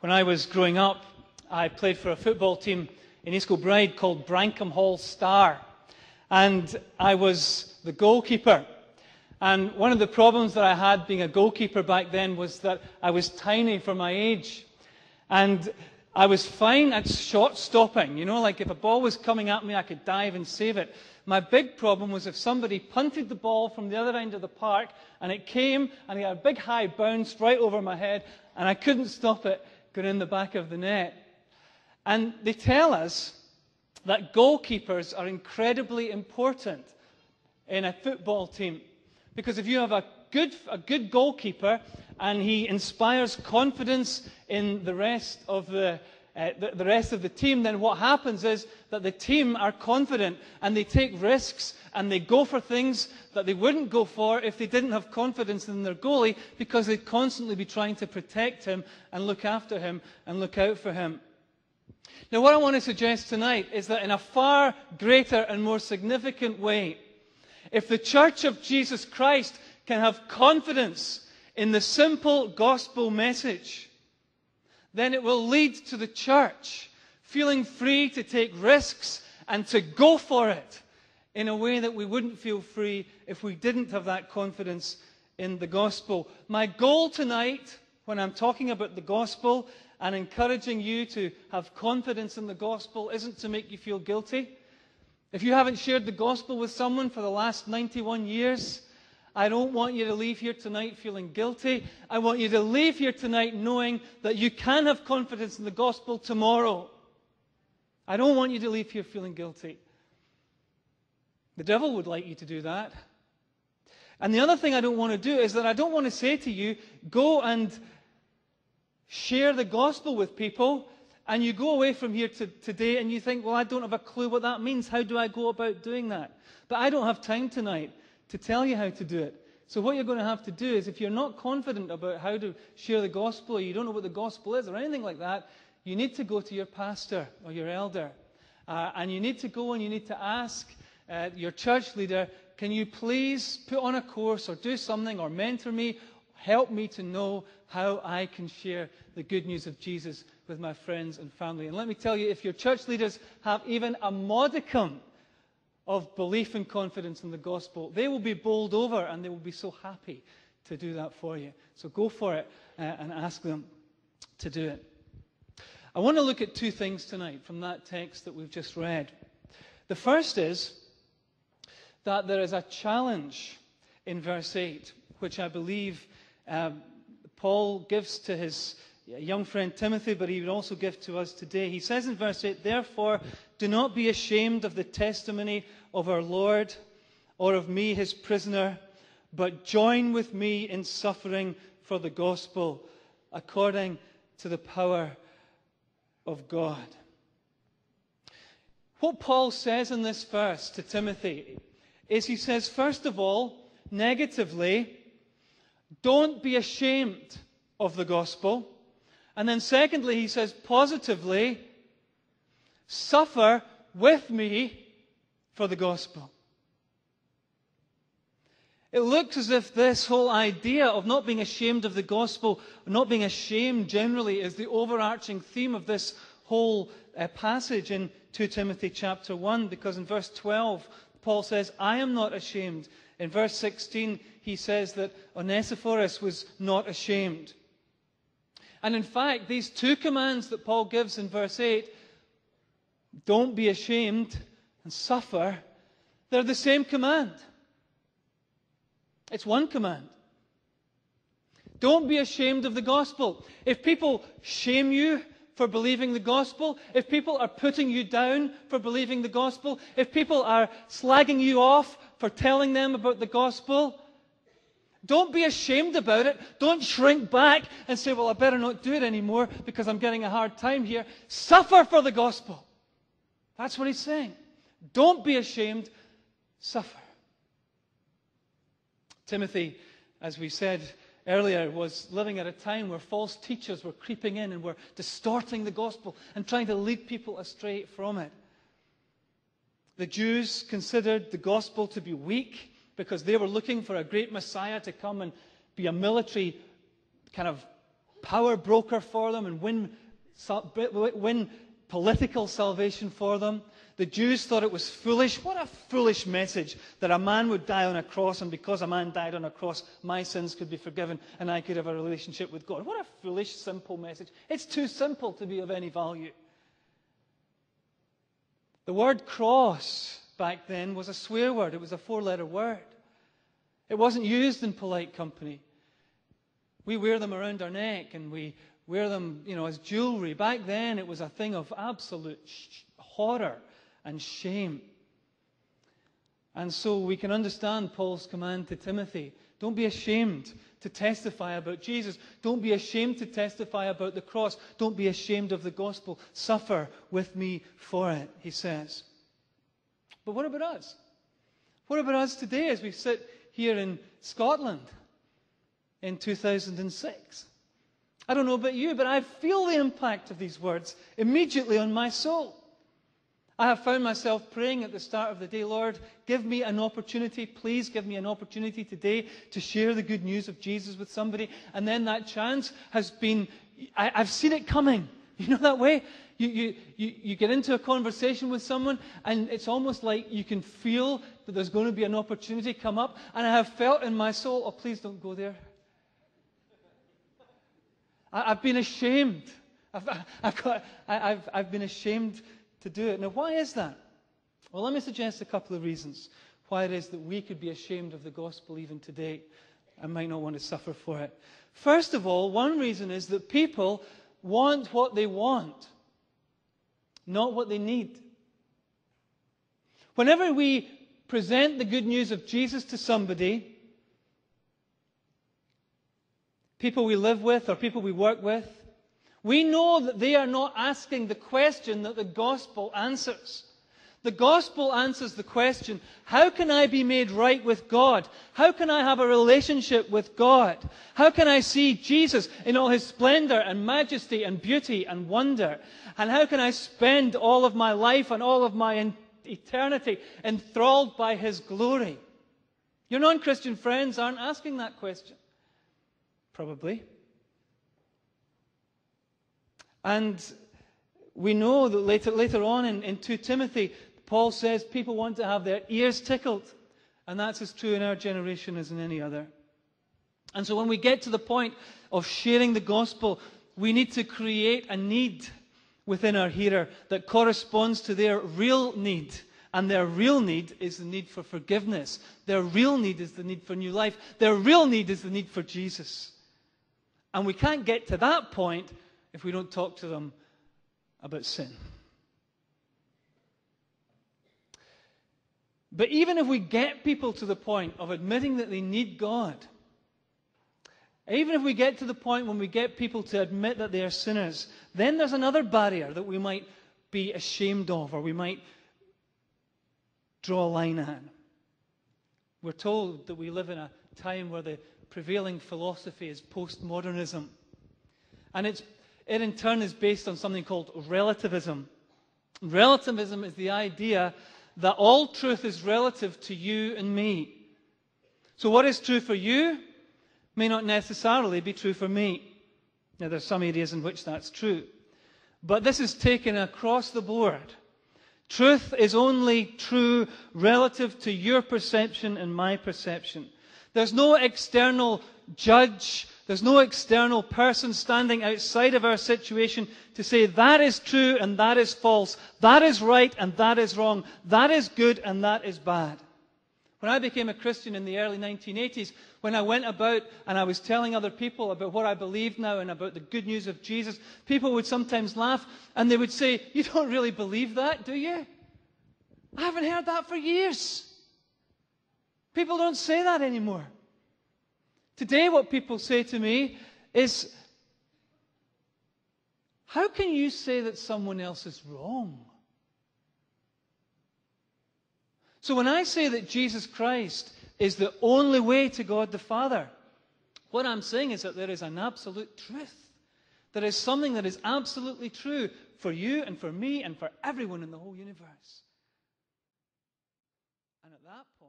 When I was growing up, I played for a football team in East Kilbride called Brankham Hall Star. And I was the goalkeeper. And one of the problems that I had being a goalkeeper back then was that I was tiny for my age. And I was fine at shot stopping. You know, like if a ball was coming at me, I could dive and save it. My big problem was if somebody punted the ball from the other end of the park and it came and it had a big high bounce right over my head and I couldn't stop it going in the back of the net. And they tell us that goalkeepers are incredibly important in a football team. Because if you have a good goalkeeper and he inspires confidence in the rest of the rest of the team, then what happens is that the team are confident and they take risks and they go for things that they wouldn't go for if they didn't have confidence in their goalie, because they'd constantly be trying to protect him and look after him and look out for him. Now, what I want to suggest tonight is that in a far greater and more significant way, if the Church of Jesus Christ can have confidence in the simple gospel message, then it will lead to the church feeling free to take risks and to go for it in a way that we wouldn't feel free if we didn't have that confidence in the gospel. My goal tonight, when I'm talking about the gospel and encouraging you to have confidence in the gospel, isn't to make you feel guilty. If you haven't shared the gospel with someone for the last 91 years, I don't want you to leave here tonight feeling guilty. I want you to leave here tonight knowing that you can have confidence in the gospel tomorrow. I don't want you to leave here feeling guilty. The devil would like you to do that. And the other thing I don't want to do is that I don't want to say to you, go and share the gospel with people, and you go away from here today and you think, well, I don't have a clue what that means. How do I go about doing that? But I don't have time tonight to tell you how to do it. So what you're going to have to do is, if you're not confident about how to share the gospel, or you don't know what the gospel is or anything like that, you need to go to your pastor or your elder. And you need to go and you need to ask your church leader, can you please put on a course or do something or mentor me, help me to know how I can share the good news of Jesus with my friends and family. And let me tell you, if your church leaders have even a modicum of belief and confidence in the gospel, they will be bowled over and they will be so happy to do that for you. So go for it and ask them to do it. I want to look at two things tonight from that text that we've just read. The first is that there is a challenge in verse 8, which I believe Paul gives to his young friend Timothy, but he would also give to us today. He says in verse 8, therefore, do not be ashamed of the testimony of our Lord or of me, his prisoner, but join with me in suffering for the gospel according to the power of God. What Paul says in this verse to Timothy is, he says, first of all, negatively, don't be ashamed of the gospel. And then secondly, he says positively, suffer with me for the gospel. It looks as if this whole idea of not being ashamed of the gospel, not being ashamed generally, is the overarching theme of this whole passage in 2 Timothy chapter 1, because in verse 12, Paul says, I am not ashamed. In verse 16, he says that Onesiphorus was not ashamed. And in fact, these two commands that Paul gives in verse 8, don't be ashamed and suffer, they're the same command. It's one command. Don't be ashamed of the gospel. If people shame you for believing the gospel, if people are putting you down for believing the gospel, if people are slagging you off for telling them about the gospel, don't be ashamed about it. Don't shrink back and say, well, I better not do it anymore because I'm getting a hard time here. Suffer for the gospel. That's what he's saying. Don't be ashamed. Suffer. Timothy, as we said earlier, was living at a time where false teachers were creeping in and were distorting the gospel and trying to lead people astray from it. The Jews considered the gospel to be weak because they were looking for a great Messiah to come and be a military kind of power broker for them and win political salvation for them. The Jews thought it was foolish. What a foolish message that a man would die on a cross, and because a man died on a cross, my sins could be forgiven and I could have a relationship with God. What a foolish, simple message. It's too simple to be of any value. The word cross back then was a swear word. It was a 4-letter word. It wasn't used in polite company. We wear them around our neck and we wear them, as jewelry. Back then it was a thing of absolute horror and shame. And so we can understand Paul's command to Timothy. Don't be ashamed to testify about Jesus. Don't be ashamed to testify about the cross. Don't be ashamed of the gospel. Suffer with me for it, he says. But what about us? What about us today as we sit here in Scotland in 2006? I don't know about you, but I feel the impact of these words immediately on my soul. I have found myself praying at the start of the day, Lord, give me an opportunity, please give me an opportunity today to share the good news of Jesus with somebody. And then that chance has been, I've seen it coming. You know that way? You get into a conversation with someone and it's almost like you can feel that there's going to be an opportunity come up. And I have felt in my soul, oh, please don't go there. I've been ashamed. I've been ashamed to do it. Now, why is that? Well, let me suggest a couple of reasons why it is that we could be ashamed of the gospel even today and might not want to suffer for it. First of all, one reason is that people want what they want, not what they need. Whenever we present the good news of Jesus to somebody, people we live with or people we work with, we know that they are not asking the question that the gospel answers. The gospel answers the question, how can I be made right with God? How can I have a relationship with God? How can I see Jesus in all his splendor and majesty and beauty and wonder? And how can I spend all of my life and all of my eternity enthralled by his glory? Your non-Christian friends aren't asking that question. Probably. And we know that later on in 2 Timothy, Paul says people want to have their ears tickled. And that's as true in our generation as in any other. And so when we get to the point of sharing the gospel, we need to create a need within our hearer that corresponds to their real need. And their real need is the need for forgiveness. Their real need is the need for new life. Their real need is the need for Jesus. And we can't get to that point if we don't talk to them about sin. But even if we get people to the point of admitting that they need God, even if we get to the point when we get people to admit that they are sinners, then there's another barrier that we might be ashamed of or we might draw a line at. We're told that we live in a time where the prevailing philosophy is postmodernism. And it in turn is based on something called relativism. Relativism is the idea that all truth is relative to you and me. So what is true for you may not necessarily be true for me. Now, there's some areas in which that's true. But this is taken across the board. Truth is only true relative to your perception and my perception. There's no external judge. There's no external person standing outside of our situation to say that is true and that is false. That is right and that is wrong. That is good and that is bad. When I became a Christian in the early 1980s, when I went about and I was telling other people about what I believed now and about the good news of Jesus, people would sometimes laugh and they would say, "You don't really believe that, do you?" I haven't heard that for years. People don't say that anymore. Today what people say to me is, "How can you say that someone else is wrong?" So when I say that Jesus Christ is the only way to God the Father, what I'm saying is that there is an absolute truth. There is something that is absolutely true for you and for me and for everyone in the whole universe. And at that point,